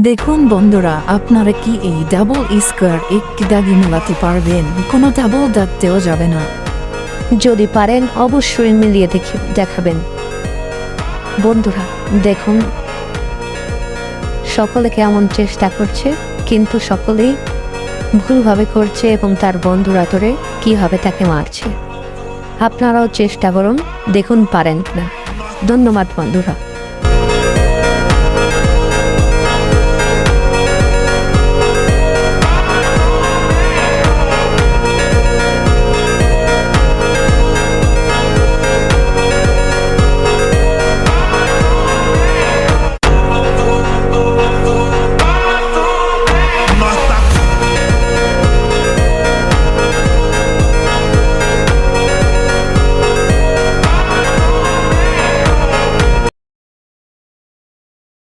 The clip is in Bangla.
দেখুন বন্ধুরা, আপনারা কি এই ডাবল স্কোয়ার একটি দাগি মেলাতে পারবেন? কোনো ডাবল দাগ দেওয়া যাবে না। যদি পারেন অবশ্যই মিলিয়ে দেখাবেন। বন্ধুরা দেখুন, সকলে কেমন চেষ্টা করছে, কিন্তু সকলেই ভুলভাবে করছে এবং তার বন্ধুরা ধরে কিভাবে তাকে মারছে। আপনারাও চেষ্টা করুন, দেখুন পারেন না। ধন্যবাদ বন্ধুরা।